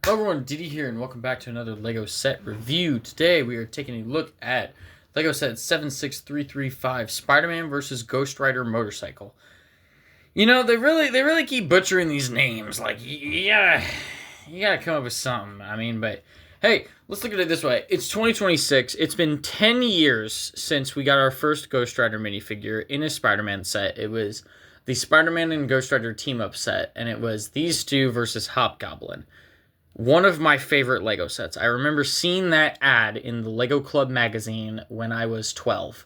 Hello everyone, Diddy here, and welcome back to another LEGO set review. Today we are taking a look at LEGO set 76335, Spider-Man vs. Ghost Rider Motorcycle. You know, they really keep butchering these names. Like, you gotta come up with something. But hey, let's look at it this way. It's 2026. It's been 10 years since we got our first Ghost Rider minifigure in a Spider-Man set. It was the Spider-Man and Ghost Rider team-up set, and it was these two versus Hobgoblin. One of my favorite Lego sets. I remember seeing that ad in the Lego Club magazine when I was 12.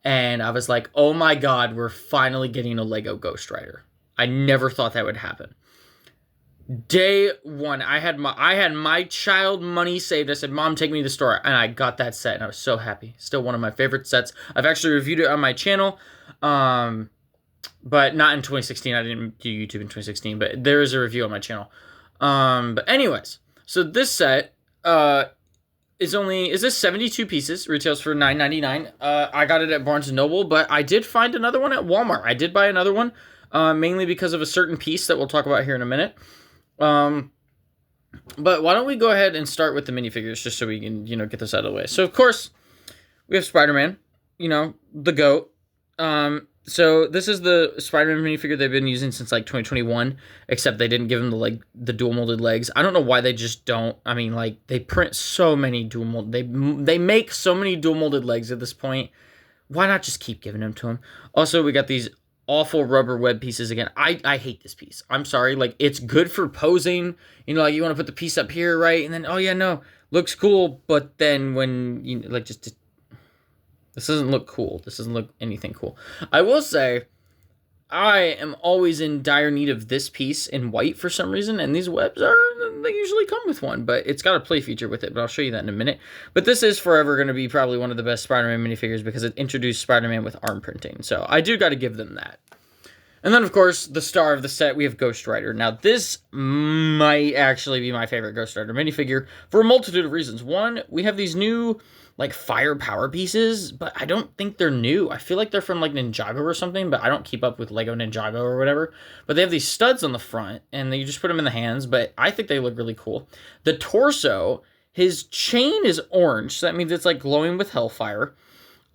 And I was like, oh my god, we're finally getting a Lego Ghost Rider. I never thought that would happen. Day one, I had my child money saved. I said, Mom, take me to the store. And I got that set, and I was so happy. Still one of my favorite sets. I've actually reviewed it on my channel. But not in 2016. I didn't do YouTube in 2016, but there is a review on my channel. But anyways, so this set is this 72 pieces, retails for $9.99. I got it at Barnes & Noble, but I did find another one at Walmart. I did buy another one, mainly because of a certain piece that we'll talk about here in a minute. But why don't we go ahead and start with the minifigures just so we can, get this out of the way. So, of course, we have Spider-Man, the GOAT. So this is the Spider-Man minifigure they've been using since like 2021, except they didn't give him the dual molded legs. I don't know why they just don't. They print so many dual mold. They make so many dual molded legs at this point. Why not just keep giving them to him? Also, we got these awful rubber web pieces again. I hate this piece. I'm sorry. It's good for posing. You want to put the piece up here, right? And then, oh yeah, no, looks cool. But then when this doesn't look cool. This doesn't look anything cool. I will say, I am always in dire need of this piece in white for some reason, and these webs they usually come with one, but it's got a play feature with it, but I'll show you that in a minute. But this is forever going to be probably one of the best Spider-Man minifigures because it introduced Spider-Man with arm printing, so I do got to give them that. And then, of course, the star of the set, we have Ghost Rider. Now, this might actually be my favorite Ghost Rider minifigure for a multitude of reasons. One, we have these new fire power pieces, but I don't think they're new. I feel like they're from Ninjago or something, but I don't keep up with Lego Ninjago or whatever. But they have these studs on the front, and you just put them in the hands, but I think they look really cool. The torso, his chain is orange, so that means it's glowing with Hellfire.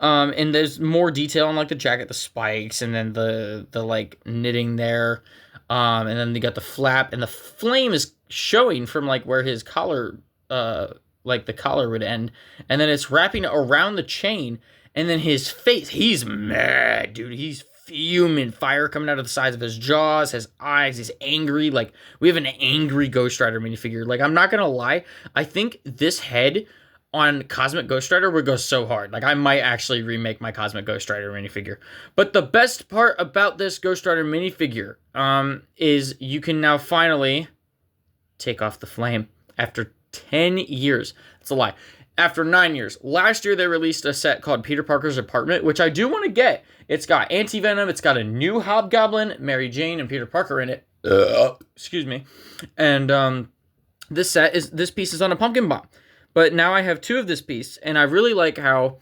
And there's more detail on the jacket, the spikes, and then the knitting there. And then you got the flap, and the flame is showing from where his collar the collar would end, and then it's wrapping around the chain, and then his face, he's mad, dude. He's fuming, fire coming out of the sides of his jaws, his eyes, he's angry. We have an angry Ghost Rider minifigure. I'm not gonna lie, I think this head on Cosmic Ghost Rider would go so hard. I might actually remake my Cosmic Ghost Rider minifigure. But the best part about this Ghost Rider minifigure is you can now finally take off the flame after 10 years. That's a lie. After 9 years. Last year, they released a set called Peter Parker's Apartment, which I do want to get. It's got Anti-Venom. It's got a new Hobgoblin, Mary Jane, and Peter Parker in it. Excuse me. And this piece is on a pumpkin bomb. But now I have two of this piece, and I really like how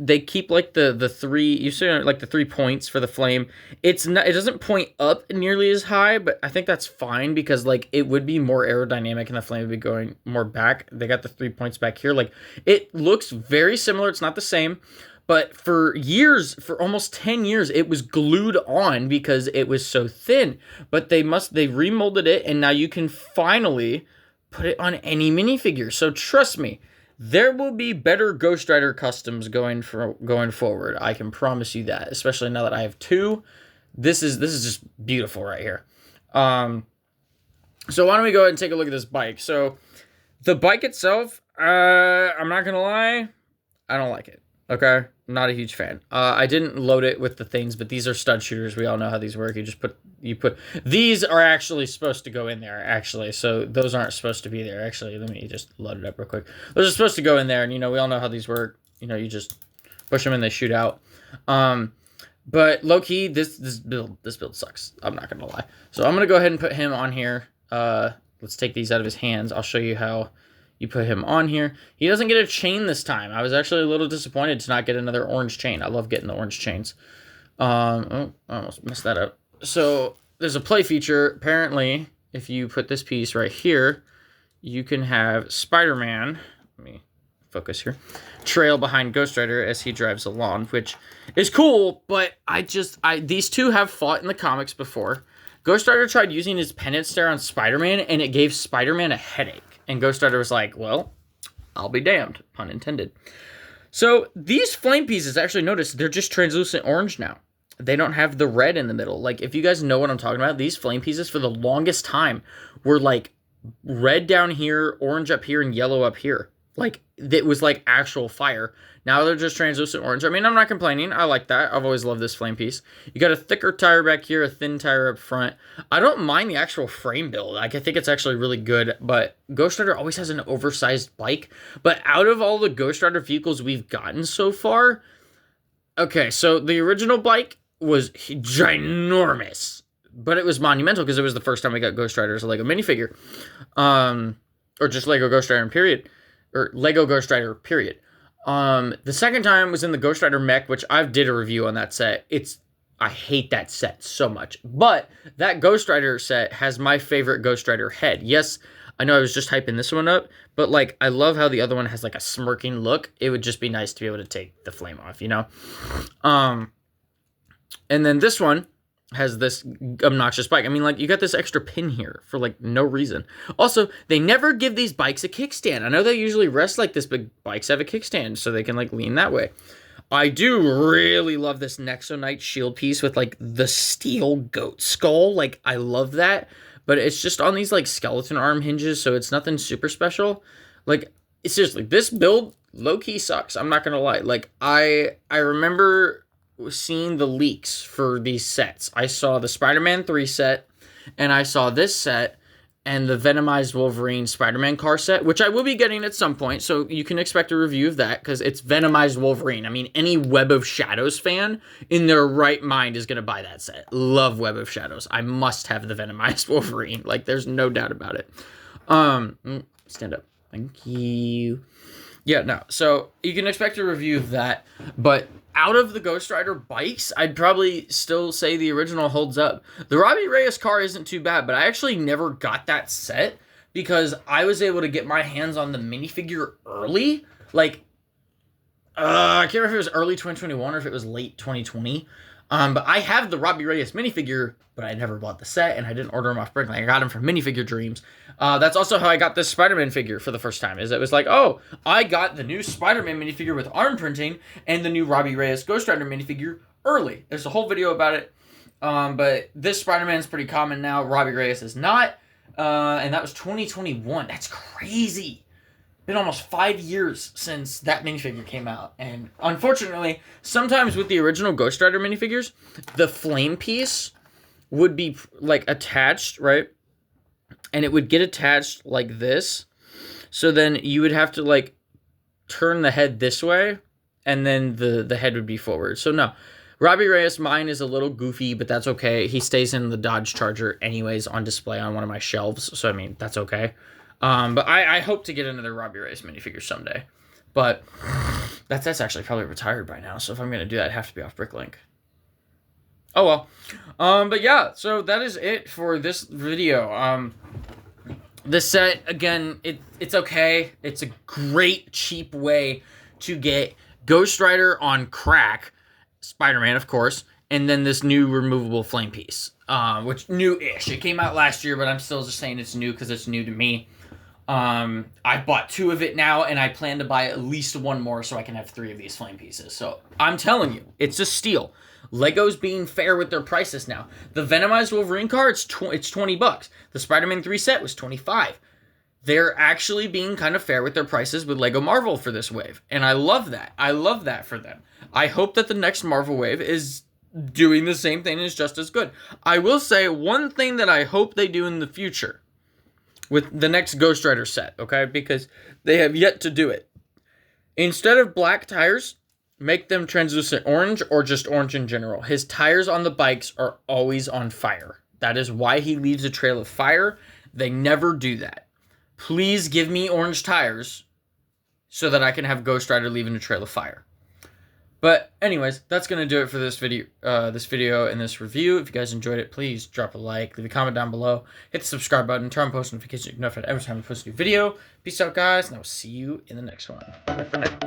they keep the three, you see the 3 points for the flame. It doesn't point up nearly as high, but I think that's fine because it would be more aerodynamic and the flame would be going more back. They got the 3 points back here. It looks very similar. It's not the same, but for almost 10 years, it was glued on because it was so thin. But they remolded it, and now you can finally put it on any minifigure. So trust me, there will be better Ghost Rider customs going forward. I can promise you that, especially now that I have two. This is just beautiful right here. So why don't we go ahead and take a look at this bike? So the bike itself, I'm not gonna lie, I don't like it. Okay, not a huge fan. I didn't load it with the things, but these are stud shooters. We all know how these work. You put these are actually supposed to go in there, actually. So those aren't supposed to be there. Actually, let me just load it up real quick. Those are supposed to go in there, and we all know how these work. You just push them and they shoot out. But low key, this build sucks. I'm not gonna lie. So I'm gonna go ahead and put him on here. Let's take these out of his hands. I'll show you how you put him on here. He doesn't get a chain this time. I was actually a little disappointed to not get another orange chain. I love getting the orange chains. Oh, I almost messed that up. So there's a play feature. Apparently, if you put this piece right here, you can have Spider-Man, let me focus here, trail behind Ghost Rider as he drives along, which is cool, but these two have fought in the comics before. Ghost Rider tried using his penance stare on Spider-Man, and it gave Spider-Man a headache. And Ghost Rider was like, well, I'll be damned, pun intended. So these flame pieces, actually notice, they're just translucent orange now. They don't have the red in the middle. Like, if you guys know what I'm talking about, these flame pieces for the longest time were like red down here, orange up here, and yellow up here. Like, it was like actual fire. Now they're just translucent orange. I mean, I'm not complaining. I like that. I've always loved this flame piece. You got a thicker tire back here, a thin tire up front. I don't mind the actual frame build. Like, I think it's actually really good, but Ghost Rider always has an oversized bike. But out of all the Ghost Rider vehicles we've gotten so far, okay, so the original bike was ginormous, but it was monumental because it was the first time we got Ghost Rider as a Lego minifigure. Or just Lego Ghost Rider, period. Or Lego Ghost Rider, period. The second time was in the Ghost Rider mech, which I did a review on that set. I hate that set so much. But that Ghost Rider set has my favorite Ghost Rider head. Yes, I know I was just hyping this one up, but like, I love how the other one has like a smirking look. It would just be nice to be able to take the flame off, you know? And then this one has this obnoxious bike. I mean, like, you got this extra pin here for, like, no reason. Also, they never give these bikes a kickstand. I know they usually rest like this, but bikes have a kickstand, so they can, like, lean that way. I do really love this Nexonite shield piece with, like, the steel goat skull. Like, I love that. But it's just on these, like, skeleton arm hinges, so it's nothing super special. Like, seriously, this build low-key sucks. I'm not gonna lie. Like, I remember seeing the leaks for these sets. I saw the Spider-Man 3 set, and I saw this set, and the Venomized Wolverine Spider-Man car set, which I will be getting at some point, so you can expect a review of that, because it's Venomized Wolverine. I mean, any Web of Shadows fan in their right mind is going to buy that set. Love Web of Shadows. I must have the Venomized Wolverine. Like, there's no doubt about it. Stand up. Thank you. Yeah, no. So, you can expect a review of that, but out of the Ghost Rider bikes, I'd probably still say the original holds up. The Robbie Reyes car isn't too bad, but I actually never got that set because I was able to get my hands on the minifigure early. Like, I can't remember if it was early 2021 or if it was late 2020. But I have the Robbie Reyes minifigure, but I never bought the set, and I didn't order him off Bricklink. I got him from Minifigure Dreams. That's also how I got this Spider-Man figure for the first time, is it was like, oh, I got the new Spider-Man minifigure with arm printing and the new Robbie Reyes Ghost Rider minifigure early. There's a whole video about it, but this Spider-Man's pretty common now. Robbie Reyes is not, and that was 2021. That's crazy. Been almost 5 years since that minifigure came out, and unfortunately, sometimes with the original Ghost Rider minifigures, the flame piece would be like attached, right? And it would get attached like this, so then you would have to like turn the head this way, and then the head would be forward. So no, Robbie Reyes, mine is a little goofy, but that's okay. He stays in the Dodge Charger anyways on display on one of my shelves, so I mean, that's okay. But I hope to get another Robbie Reyes minifigure someday. But that's actually probably retired by now, so if I'm going to do that, I'd have to be off Bricklink. Oh well. But yeah, so that is it for this video. This set, again, it's okay. It's a great, cheap way to get Ghost Rider on crack, Spider-Man, of course, and then this new removable flame piece, which new-ish. It came out last year, but I'm still just saying it's new because it's new to me. I bought 2 of it now, and I plan to buy at least 1 more so I can have 3 of these flame pieces. So I'm telling you, it's a steal. Lego's being fair with their prices now. The Venomized Wolverine car, it's $20. The Spider-Man 3 set was $25. They're actually being kind of fair with their prices with Lego Marvel for this wave, and I love that. I love that for them. I hope that the next Marvel wave is doing the same thing and is just as good. I will say one thing that I hope they do in the future with the next Ghost Rider set, okay? Because they have yet to do it. Instead of black tires, make them translucent orange or just orange in general. His tires on the bikes are always on fire. That is why he leaves a trail of fire. They never do that. Please give me orange tires so that I can have Ghost Rider leaving a trail of fire. But anyways, that's gonna do it for this video and this review. If you guys enjoyed it, please drop a like, leave a comment down below, hit the subscribe button, turn on post notifications so you can notified every time I post a new video. Peace out, guys, and I will see you in the next one. Bye for now.